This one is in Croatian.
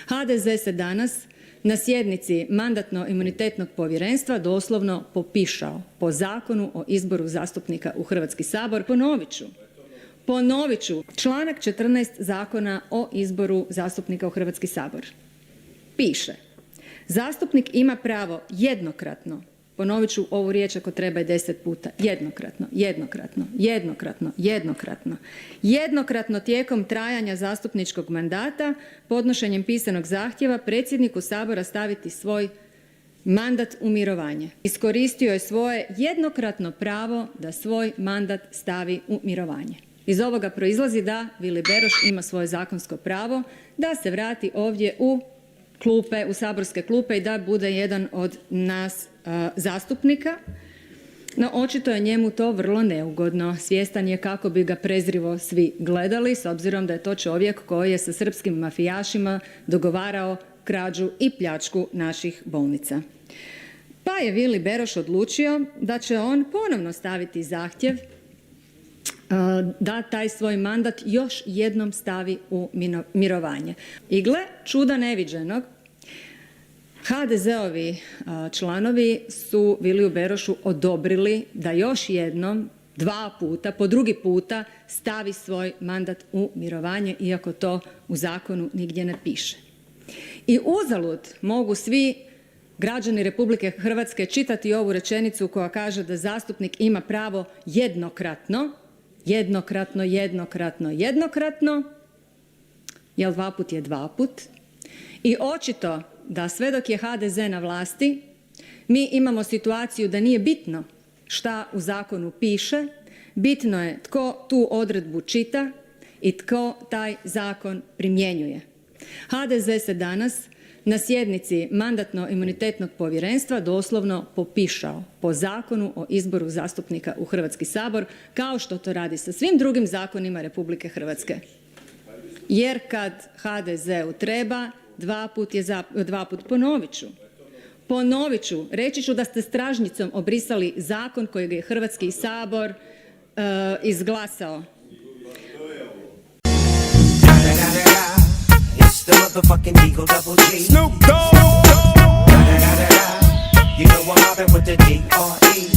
HDZ se danas na sjednici Mandatno-imunitetnog povjerenstva doslovno popišao po Zakonu o izboru zastupnika u Hrvatski sabor. Ponovit ću, članak 14 Zakona o izboru zastupnika u Hrvatski sabor. Piše, zastupnik ima pravo jednokratno, ponovit ću ovu riječ ako treba i 10 puta, jednokratno tijekom trajanja zastupničkog mandata podnošenjem pisanog zahtjeva predsjedniku Sabora staviti svoj mandat u mirovanje. Iskoristio je svoje jednokratno pravo da svoj mandat stavi u mirovanje. Iz ovoga proizlazi da Vili Beroš ima svoje zakonsko pravo da se vrati ovdje u klupe, u saborske klupe i da bude jedan od nas zastupnika. No očito je njemu to vrlo neugodno. Svjestan je kako bi ga prezrivo svi gledali s obzirom da je to čovjek koji je sa srpskim mafijašima dogovarao krađu i pljačku naših bolnica. Pa je Vili Beroš odlučio da će on ponovno staviti zahtjev da taj svoj mandat još jednom stavi u mirovanje. I gle čuda neviđenog, HDZ-ovi članovi su Viliju Berošu odobrili da još jednom, 2 puta, po drugi puta stavi svoj mandat u mirovanje, iako to u zakonu nigdje ne piše. I uzalud mogu svi građani Republike Hrvatske čitati ovu rečenicu koja kaže da zastupnik ima pravo jednokratno, jel 2 put je 2 put. I očito da sve dok je HDZ na vlasti mi imamo situaciju da nije bitno šta u zakonu piše, bitno je tko tu odredbu čita i tko taj zakon primjenjuje. HDZ se danas na sjednici Mandatno-imunitetnog povjerenstva doslovno popišao po Zakonu o izboru zastupnika u Hrvatski sabor, kao što to radi sa svim drugim zakonima Republike Hrvatske. Jer kad HDZ-u treba, 2 put ponovit ću, reći ću da ste stražnjicom obrisali zakon kojeg je Hrvatski sabor izglasao. The motherfucking Eagle Double G. Snoop Dogg. You know I'm mobbing with the D.R.E.